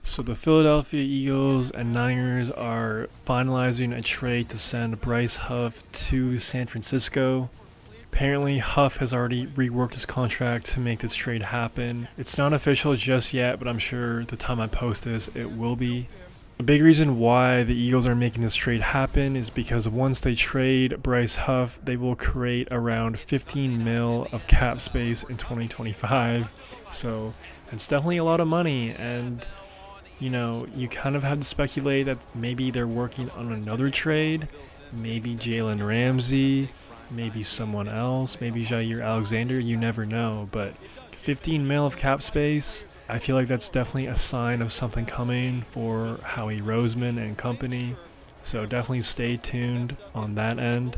So the Philadelphia Eagles and Niners are finalizing a trade to send Bryce Huff to San Francisco. Apparently, Huff has already reworked his contract to make this trade happen. It's not official just yet, but I'm sure the time I post this, it will be. A big reason why the Eagles are making this trade happen is because once they trade Bryce Huff, they will create around 15 mil of cap space in 2025. So it's definitely a lot of money, and you kind of have to speculate that maybe they're working on another trade. Maybe Jalen Ramsey, maybe someone else, maybe Jair Alexander, you never know. But 15 mil of cap space, I feel like that's definitely a sign of something coming for Howie Roseman and company. So definitely stay tuned on that end.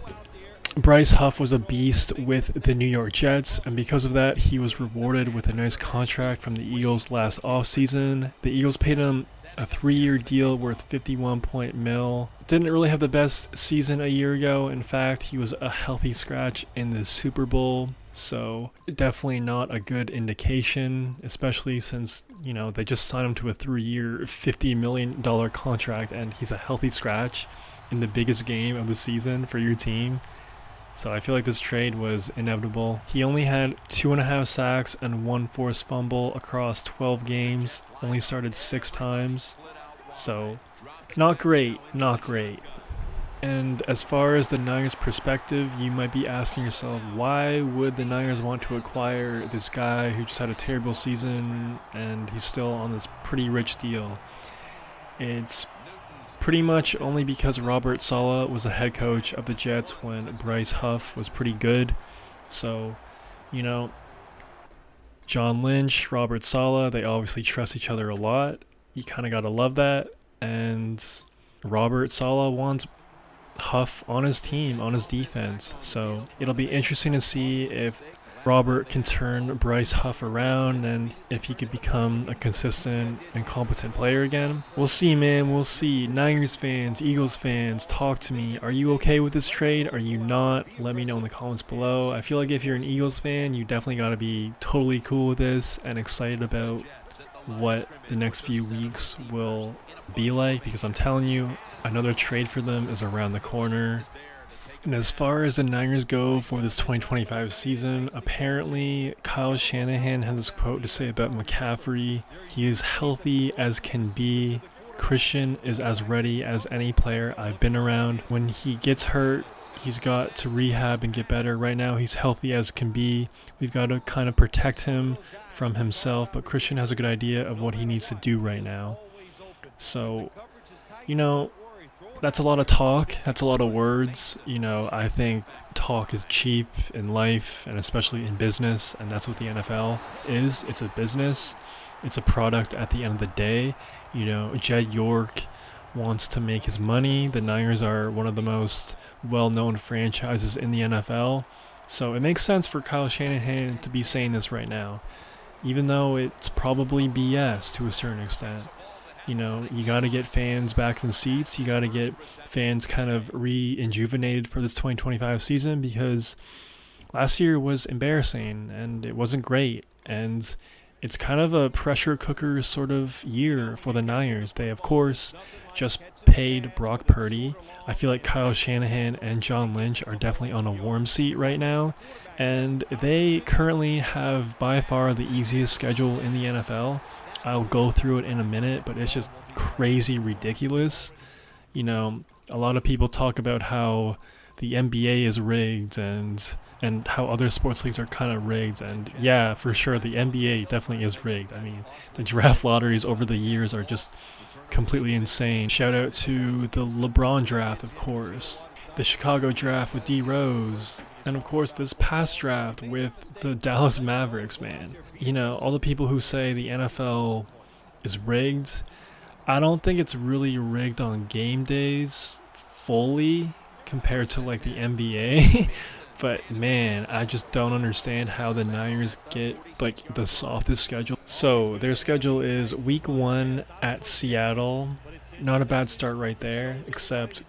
Bryce Huff was a beast with the New York Jets, and because of that, he was rewarded with a nice contract from the Eagles last offseason. The Eagles paid him a 3-year deal worth 51 mil. Didn't really have the best season a year ago. In fact, he was a healthy scratch in the Super Bowl, so definitely not a good indication, especially since, they just signed him to a 3-year, $50 million contract, and he's a healthy scratch in the biggest game of the season for your team. So I feel like this trade was inevitable. He only had 2.5 sacks and 1 forced fumble across 12 games, only started 6 times. So not great. And as far as the Niners' perspective, you might be asking yourself, why would the Niners want to acquire this guy who just had a terrible season and he's still on this pretty rich deal? It's pretty much only because Robert Saleh was the head coach of the Jets when Bryce Huff was pretty good. So, John Lynch, Robert Saleh, they obviously trust each other a lot. You kind of got to love that. And Robert Saleh wants Huff on his team, on his defense. So it'll be interesting to see if Robert can turn Bryce Huff around and if he could become a consistent and competent player again. We'll see, man. We'll see. Niners fans, Eagles fans, talk to me. Are you okay with this trade? Are you not? Let me know in the comments below. I feel like if you're an Eagles fan, you definitely got to be totally cool with this and excited about what the next few weeks will be like, because I'm telling you, another trade for them is around the corner. And as far as the Niners go for this 2025 season, apparently Kyle Shanahan has this quote to say about McCaffrey. He is healthy as can be. Christian is as ready as any player I've been around. When he gets hurt, he's got to rehab and get better. Right now, he's healthy as can be. We've got to kind of protect him from himself, but Christian has a good idea of what he needs to do right now. So, that's a lot of talk. That's a lot of words. I think talk is cheap in life and especially in business, and that's what the NFL is. It's a business. It's a product at the end of the day. Jed York wants to make his money. The Niners are one of the most well-known franchises in the NFL. So it makes sense for Kyle Shanahan to be saying this right now, even though it's probably BS to a certain extent. You got to get fans back in the seats. You got to get fans kind of rejuvenated for this 2025 season, because last year was embarrassing and it wasn't great. And it's kind of a pressure cooker sort of year for the Niners. They, of course, just paid Brock Purdy. I feel like Kyle Shanahan and John Lynch are definitely on a warm seat right now. And they currently have by far the easiest schedule in the NFL. I'll go through it in a minute, but it's just crazy ridiculous. A lot of people talk about how the NBA is rigged and how other sports leagues are kind of rigged. And yeah, for sure, the NBA definitely is rigged. I mean, the draft lotteries over the years are just completely insane. Shout out to the LeBron draft, of course, the Chicago draft with D Rose, and of course this past draft with the Dallas Mavericks, man. All the people who say the NFL is rigged, I don't think it's really rigged on game days fully compared to like the NBA. But man, I just don't understand how the Niners get like the softest schedule. So their schedule is week 1 at Seattle. Not a bad start right there, except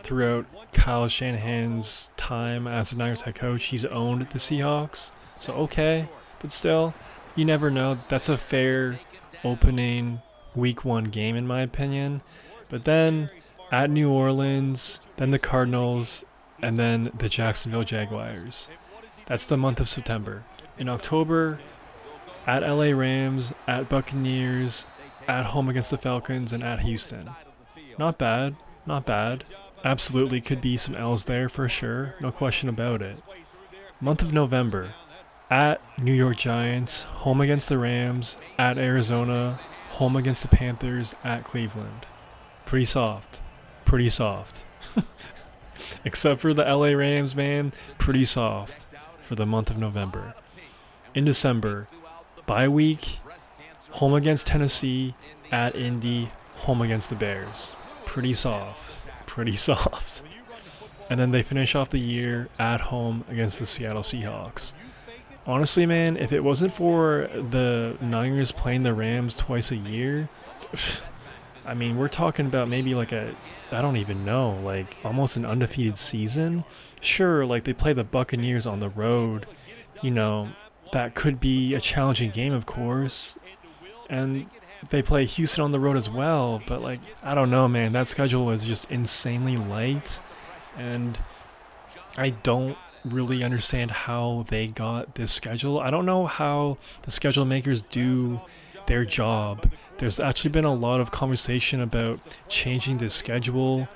throughout Kyle Shanahan's time as the Niners head coach, he's owned the Seahawks. So okay, but still, you never know. That's a fair opening week 1 game in my opinion. But then at New Orleans, then the Cardinals, and then the Jacksonville Jaguars. That's the month of September. In October, at LA Rams, at Buccaneers, at home against the Falcons, and at Houston. Not bad, not bad. Absolutely could be some L's there for sure, no question about it. Month of November, at New York Giants, home against the Rams, at Arizona, home against the Panthers, at Cleveland. Pretty soft. Pretty soft. Except for the LA Rams, man, pretty soft for the month of November. In December, bye week, home against Tennessee, at Indy, home against the Bears. Pretty soft. Pretty soft. And then they finish off the year at home against the Seattle Seahawks. Honestly, man, if it wasn't for the Niners playing the Rams twice a year, I mean, we're talking about maybe like I don't even know, like almost an undefeated season. Sure, like they play the Buccaneers on the road, you know, that could be a challenging game, of course. And they play Houston on the road as well, but like, I don't know, man, that schedule was just insanely light. And I don't really understand how they got this schedule. I don't know how the schedule makers do their job. There's actually been a lot of conversation about changing the schedule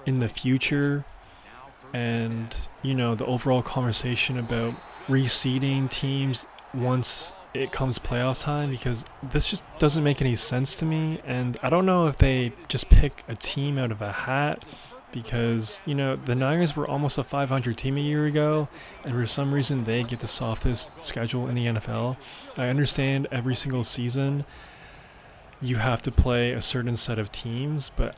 in the future, and you know, the overall conversation about reseeding teams once it comes playoff time, because this just doesn't make any sense to me. And I don't know if they just pick a team out of a hat, because, you know, the Niners were almost a 500 team a year ago, and for some reason they get the softest schedule in the NFL. I understand every single season you have to play a certain set of teams, but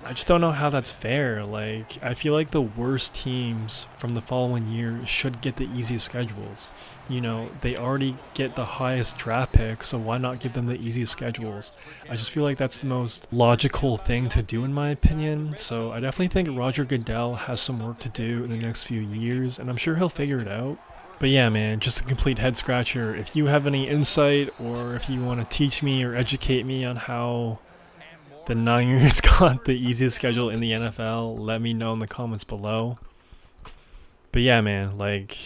I just don't know how that's fair. Like, I feel like the worst teams from the following year should get the easiest schedules. You know, they already get the highest draft pick, so why not give them the easiest schedules? I just feel like that's the most logical thing to do in my opinion. So I definitely think Roger Goodell has some work to do in the next few years, and I'm sure he'll figure it out. But yeah, man, just a complete head scratcher. If you have any insight, or if you want to teach me or educate me on how the Niners got the easiest schedule in the NFL, let me know in the comments below. But yeah, man, like,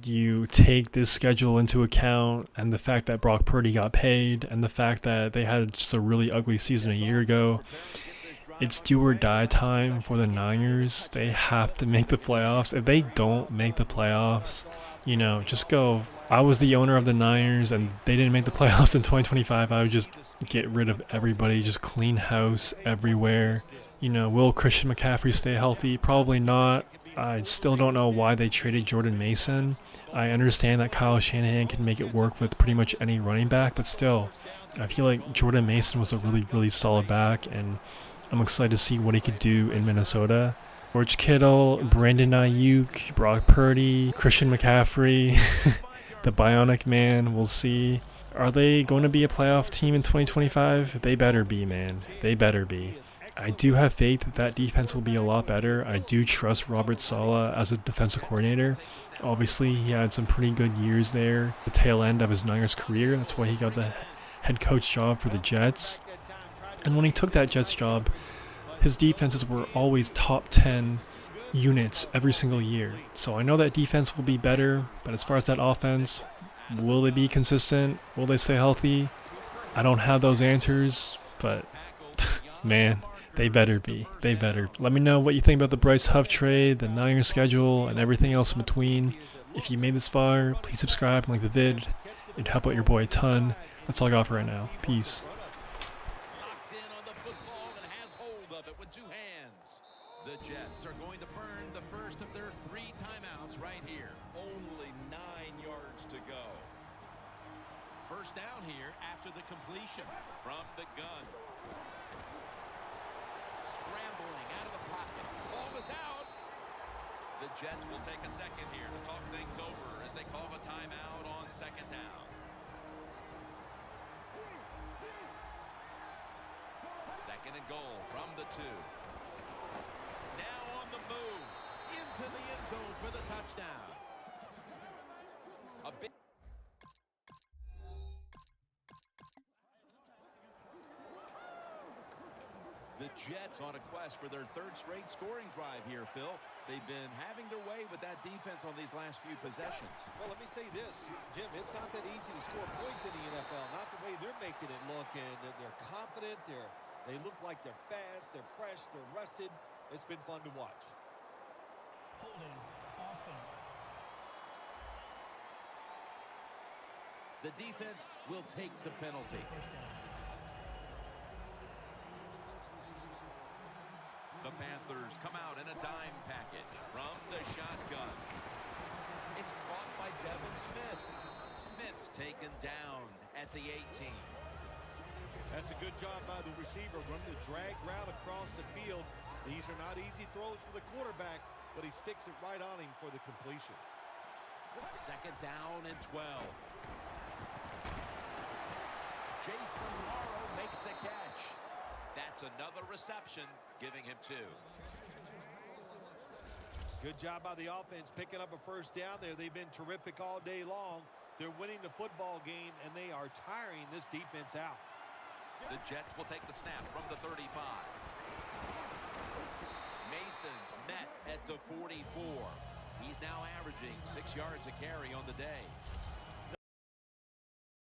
you take this schedule into account, and the fact that Brock Purdy got paid, and the fact that they had just a really ugly season a year ago, it's do or die time for the Niners. They have to make the playoffs. If they don't make the playoffs, you know, just go, I was the owner of the Niners and they didn't make the playoffs in 2025, I would just get rid of everybody, just clean house everywhere. You know, will Christian McCaffrey stay healthy? Probably not. I still don't know why they traded Jordan Mason. I understand that Kyle Shanahan can make it work with pretty much any running back, but still, I feel like Jordan Mason was a really, really solid back, and I'm excited to see what he could do in Minnesota. George Kittle, Brandon Ayuk, Brock Purdy, Christian McCaffrey, the Bionic Man, we'll see. Are they going to be a playoff team in 2025? They better be, man. They better be. I do have faith that that defense will be a lot better. I do trust Robert Saleh as a defensive coordinator. Obviously, he had some pretty good years there, the tail end of his Niners career. That's why he got the head coach job for the Jets. And when he took that Jets job, his defenses were always top 10 units every single year. So I know that defense will be better, but as far as that offense, will they be consistent? Will they stay healthy? I don't have those answers, but man, they better be. They better. Let me know what you think about the Bryce Huff trade, the Niners schedule, and everything else in between. If you made this far, please subscribe and like the vid. It'd help out your boy a ton. That's all I got for right now. Peace. The Jets are going to burn the first of their 3 timeouts right here. Only 9 yards to go. First down here after the completion from the gun. Scrambling out of the pocket. Ball is out. The Jets will take a second here to talk things over as they call a timeout on second down. Second and goal from the 2. Now on the move, into the end zone for the touchdown. A big The Jets on a quest for their third straight scoring drive here, Phil. They've been having their way with that defense on these last few possessions. Well, let me say this, Jim. It's not that easy to score points in the NFL. Not the way they're making it look. And they're confident. They look like they're fast. They're fresh. They're rested. It's been fun to watch. Holding offense. The defense will take the penalty. First down. The Panthers come out in a dime package from the shotgun. It's caught by Devin Smith. Smith's taken down at the 18. That's a good job by the receiver, running the drag route across the field. These are not easy throws for the quarterback, but he sticks it right on him for the completion. Second down and 12. Jason Morrow makes the catch. That's another reception, giving him 2. Good job by the offense picking up a first down there. They've been terrific all day long. They're winning the football game, and they are tiring this defense out. The Jets will take the snap from the 35. Mason's met at the 44. He's now averaging 6 yards a carry on the day.